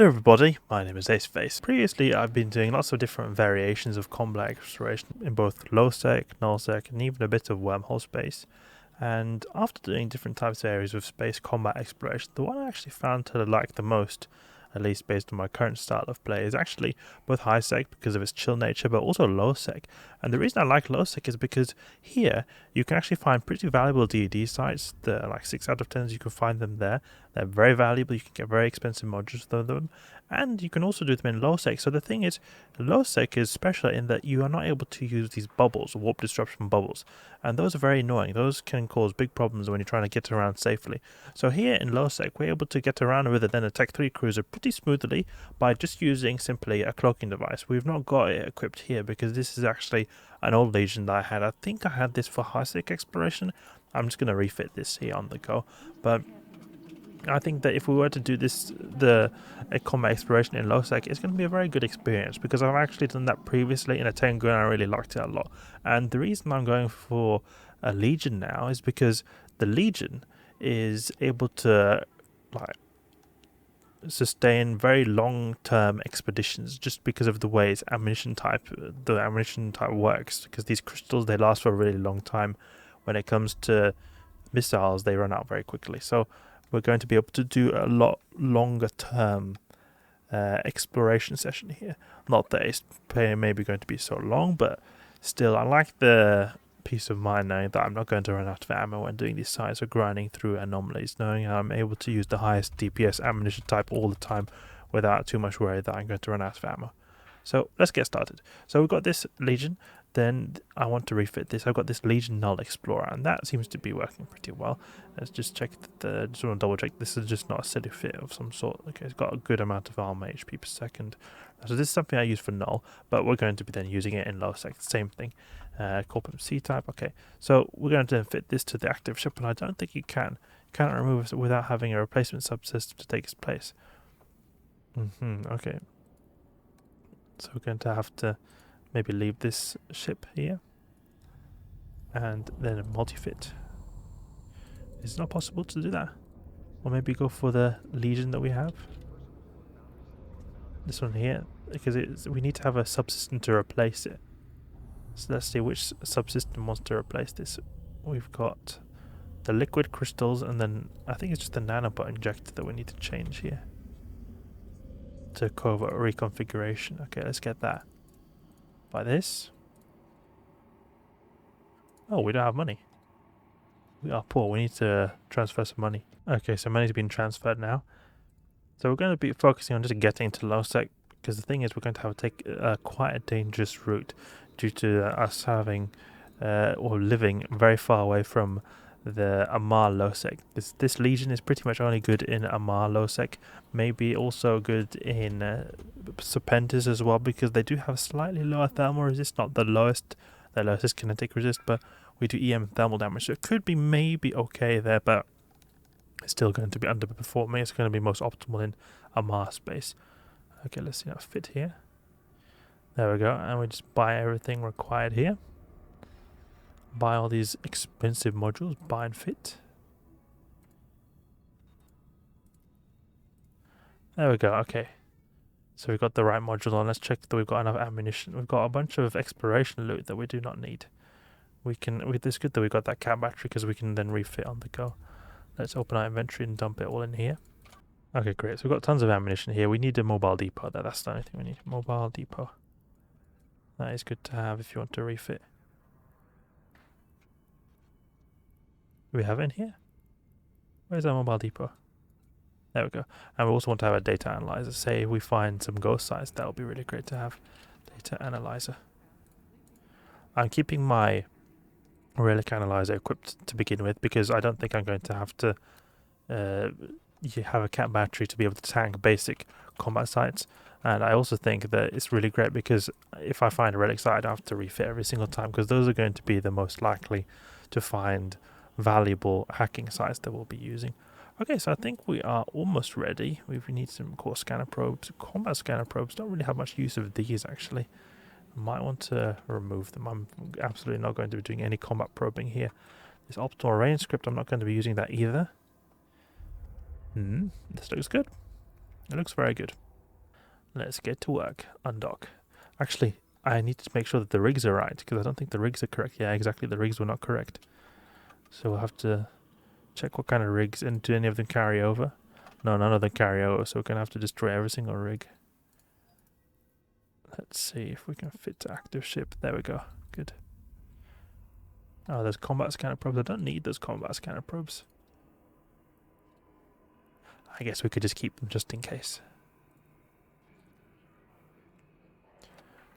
Hello everybody, my name is Aceface. Previously I've been doing lots of different variations of combat exploration in both low sec, null sec and even a bit of wormhole space. And after doing different types of areas of space combat exploration, the one I actually found to like the most, at least based on my current style of play, is actually both high sec because of its chill nature, but also low sec. And the reason I like low sec is because here you can actually find pretty valuable DED sites. They're like 6 out of 10s, you can find them there. They're very valuable, you can get very expensive modules with them, and you can also do them in low sec. So the thing is, low sec is special in that you are not able to use these bubbles, warp disruption bubbles, and those are very annoying. Those can cause big problems when you're trying to get around safely. So here in low sec, we're able to get around with it, then a Tech 3 cruiser pretty smoothly by just using simply a cloaking device. We've not got it equipped here because this is actually an old Legion that I had. I think I had this for high sec exploration. I'm just going to refit this here on the go, but I think that if we were to do this, a combat exploration in low sec, it's going to be a very good experience because I've actually done that previously in a Tengu and I really liked it a lot. And the reason I'm going for a Legion now is because the Legion is able to sustain very long-term expeditions just because of the way its ammunition type works. Because these crystals, they last for a really long time. When it comes to missiles, they run out very quickly. So we're going to be able to do a lot longer term exploration session here. Not that it's maybe going to be so long, but still, I like the peace of mind knowing that I'm not going to run out of ammo when doing these sites or grinding through anomalies, knowing I'm able to use the highest DPS ammunition type all the time without too much worry that I'm going to run out of ammo. So let's get started. So we've got this Legion. Then I want to refit this. I've got this Legion Null Explorer, and that seems to be working pretty well. Let's just check that. Just want to double check this is just not a silly fit of some sort. Okay, it's got a good amount of armor HP per second. So this is something I use for Null, but we're going to be then using it in low sec. Same thing. Corpum C type. Okay, so we're going to then fit this to the active ship, and I don't think you cannot remove it without having a replacement subsystem to take its place. Okay. So we're going to have to maybe leave this ship here and then multi-fit. Is it not possible to do that? Or maybe go for the Legion that we have? This one here, because we need to have a subsystem to replace it. So let's see which subsystem wants to replace this. We've got the liquid crystals, and then I think it's just the nanobot injector that we need to change here to Covert Reconfiguration. Okay, let's get that. By this. Oh, we don't have money. We are poor. We need to transfer some money. Okay, so money's been transferred now. So we're going to be focusing on just getting to low sec, because the thing is we're going to have to take quite a dangerous route due to us having or living very far away from the Amar low sec. This Legion is pretty much only good in Amar low sec, maybe also good in Serpentis as well, because they do have slightly lower thermal resist, not the lowest. The lowest is kinetic resist, but we do EM thermal damage, so it could be maybe okay there, but it's still going to be underperforming. It's going to be most optimal in Amar space. Okay, let's see how fit here. There we go, and we just buy everything required here. Buy all these expensive modules, buy and fit. There we go, okay. So we've got the right module on. Let's check that we've got enough ammunition. We've got a bunch of exploration loot that we do not need. It's good that we've got that cap battery because we can then refit on the go. Let's open our inventory and dump it all in here. Okay, great. So we've got tons of ammunition here. We need a mobile depot. That's the only thing we need. Mobile depot. That is good to have if you want to refit. Do we have it in here? Where's our mobile depot? There we go. And we also want to have a data analyzer. Say if we find some ghost sites, that would be really great to have. Data analyzer. I'm keeping my relic analyzer equipped to begin with because I don't think I'm going to have to have a cap battery to be able to tank basic combat sites. And I also think that it's really great because if I find a relic site, I don't have to refit every single time, because those are going to be the most likely to find valuable hacking sites that we'll be using. Okay, so I think we are almost ready. We need some core scanner probes. Combat scanner probes don't really have much use of these, actually. I might want to remove them. I'm absolutely not going to be doing any combat probing here. This optimal range script, I'm not going to be using that either. This looks good. It looks very good. Let's get to work. Undock. Actually, I need to make sure that the rigs are right, because I don't think the rigs are correct. Yeah, exactly, the rigs were not correct. So we'll have to check what kind of rigs, and do any of them carry over? No, none of them carry over, so we're going to have to destroy every single rig. Let's see if we can fit to active ship. There we go. Good. Oh, there's combat scanner probes. I don't need those combat scanner probes. I guess we could just keep them just in case.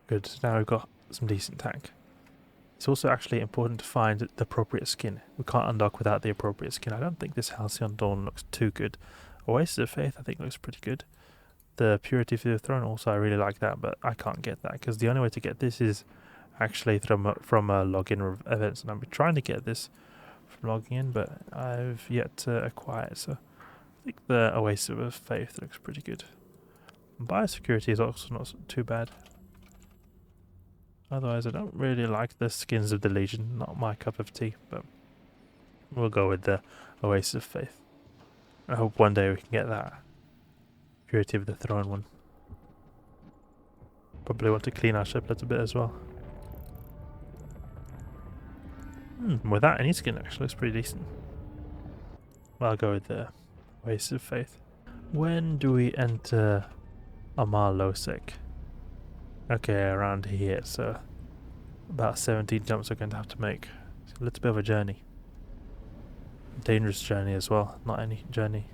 Good, now we've got some decent tank. It's also actually important to find the appropriate skin. We can't undock without the appropriate skin. I don't think this Halcyon Dawn looks too good. Oasis of Faith I think looks pretty good. The Purity for the Throne also, I really like that, but I can't get that because the only way to get this is actually from login events, and I've been trying to get this from logging in, but I've yet to acquire it. So I think the Oasis of Faith looks pretty good. Biosecurity is also not too bad. Otherwise, I don't really like the skins of the Legion. Not my cup of tea, but we'll go with the Oasis of Faith. I hope one day we can get that Purity of the Throne one. Probably want to clean our ship a little bit as well. Without any skin, actually looks pretty decent. Well, I'll go with the Oasis of Faith. When do we enter Amal Losec? Okay, around here, so about 17 jumps we're going to have to make. It's a little bit of a journey. Dangerous journey as well, not any journey.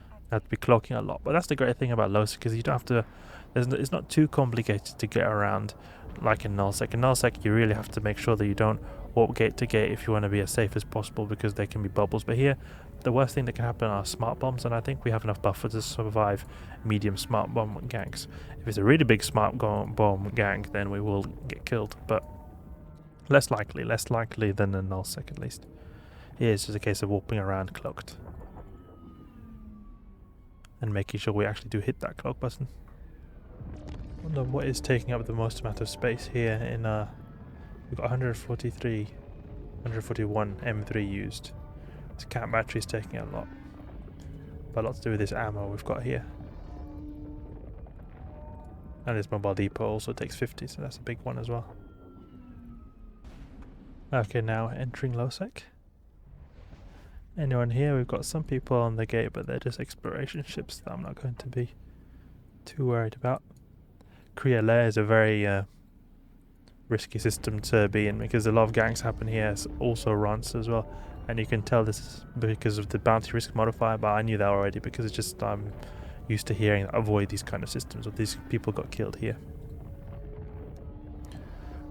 You have to be cloaking a lot, but that's the great thing about Losec, because you don't have to, it's not too complicated to get around like in Nullsec. In Nullsec you really have to make sure that you don't warp gate to gate if you want to be as safe as possible, because there can be bubbles, but here the worst thing that can happen are smart bombs, and I think we have enough buffer to survive medium smart bomb ganks. If it's a really big smart bomb gank, then we will get killed, but less likely than a Nullsec at least. Here it's just a case of warping around cloaked and making sure we actually do hit that cloak button. I wonder what is taking up the most amount of space here in we've got 141 M3 used. This cat battery is taking a lot, but a lot to do with this ammo we've got here. And this mobile depot also takes 50, so that's a big one as well. Okay, now entering Losec. Anyone here? We've got some people on the gate, but they're just exploration ships that I'm not going to be too worried about. Kriya Lair is a very risky system to be in, because a lot of ganks happen here, also runs as well. And you can tell this is because of the bounty risk modifier, but I knew that already because it's just I'm used to hearing avoid these kind of systems, or these people got killed here.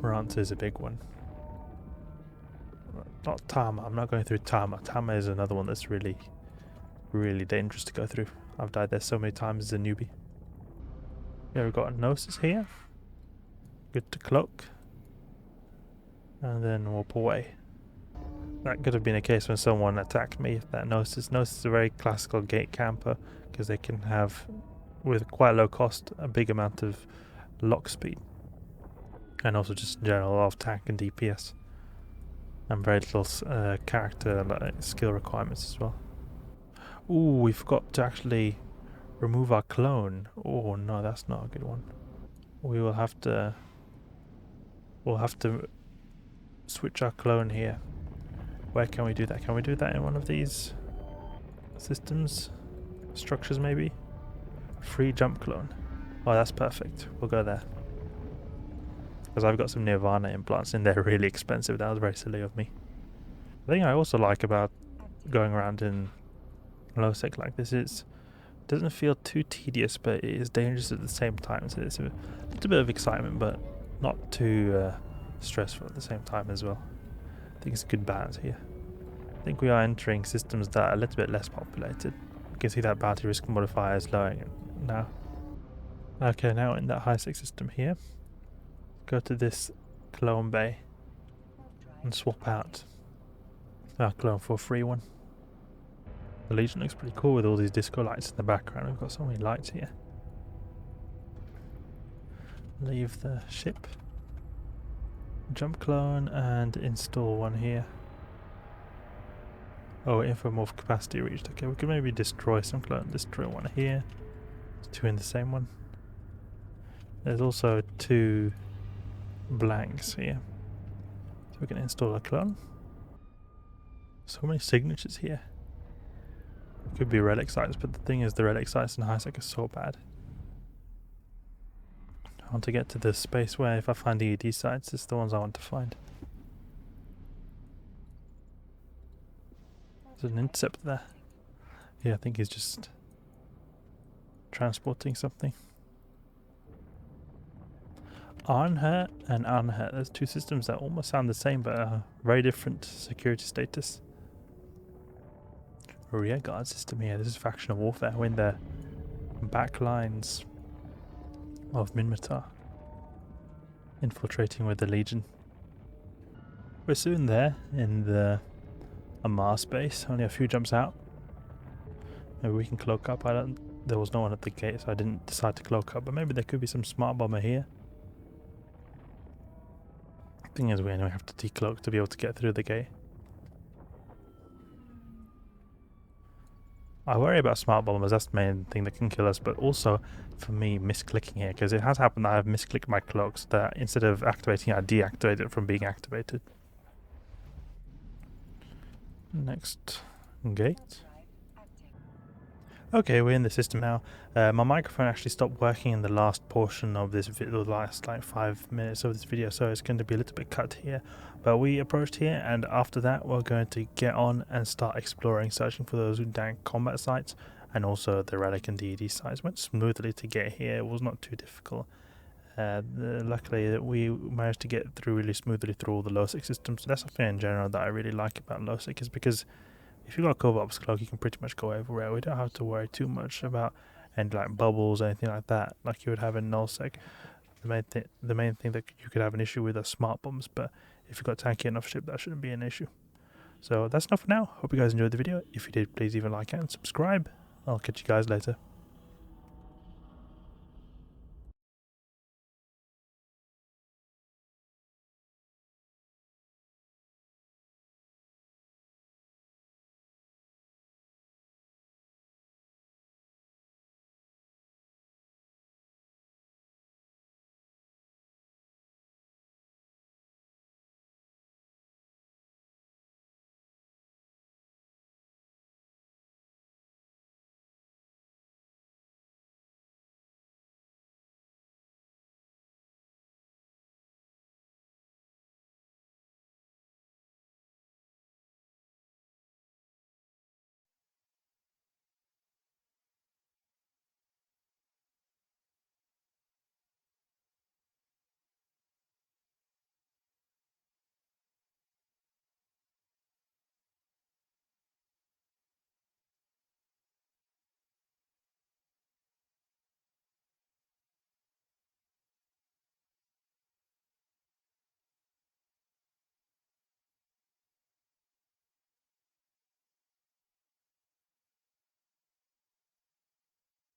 Rance is a big one. Not Tama, I'm not going through Tama. Tama is another one that's really, really dangerous to go through. I've died there so many times as a newbie. Yeah, we've got a Gnosis here. Good to cloak. And then warp away. That could have been a case when someone attacked me, that Gnosis. Gnosis is a very classical gate camper, because they can have, with quite low cost, a big amount of lock speed. And also just in general, a lot of tank and DPS. And very little character skill requirements as well. Ooh, we forgot to actually remove our clone. Oh no, that's not a good one. We'll have to switch our clone here. Where can we do that? Can we do that in one of these systems? Structures maybe? Free jump clone. Oh, that's perfect. We'll go there. Because I've got some Nirvana implants and they're really expensive. That was very silly of me. The thing I also like about going around in Losec like this is it doesn't feel too tedious, but it is dangerous at the same time. So it's a little bit of excitement, but not too stressful at the same time as well. I think it's a good balance here. I think we are entering systems that are a little bit less populated. You can see that bounty risk modifier is lowering now. Okay, now in that high-sec system here, go to this clone bay and swap out our clone for a free one. The Legion looks pretty cool with all these disco lights in the background. We've got so many lights here. Leave the ship. Jump clone and install one here. Oh, infomorph capacity reached. Okay, we can maybe destroy some clone. Destroy one here. There's two in the same one. There's also 2 blanks here. So we can install a clone. So many signatures here. Could be relic sites, but the thing is the relic sites in HiSec are so bad. I want to get to the space where if I find the DED sites, it's the ones I want to find. There's an intercept there. Yeah, I think he's just transporting something. Arnher and Arnher. There's 2 systems that almost sound the same, but are very different security status. Rear guard system here. This is factional warfare. We're in the back lines of Minmatar, infiltrating with the Legion. We're soon there in the Mars base. Only a few jumps out. Maybe we can cloak up. There was no one at the gate, so I didn't decide to cloak up. But maybe there could be some smart bomber here. Thing is, we anyway have to decloak to be able to get through the gate. I worry about smart bombers, that's the main thing that can kill us, but also for me misclicking here, because it has happened that I've misclicked my cloaks, that instead of activating it, I deactivate it from being activated. Next gate. Okay, we're in the system now. My microphone actually stopped working in the last portion of this video, the last like 5 minutes of this video, so it's going to be a little bit cut here. But we approached here, and after that we're going to get on and start exploring, searching for those dank combat sites, and also the relic and DED sites. Went smoothly to get here, it was not too difficult. Luckily we managed to get through really smoothly through all the low-sec systems. That's something in general that I really like about low-sec, is because if you've got a Covert cloak, you can pretty much go everywhere. We don't have to worry too much about any like bubbles or anything like that, like you would have in nullsec. The main thing that you could have an issue with are smart bombs, but if you've got tanky enough ship, that shouldn't be an issue. So that's enough for now. Hope you guys enjoyed the video. If you did, please leave a like and subscribe. I'll catch you guys later.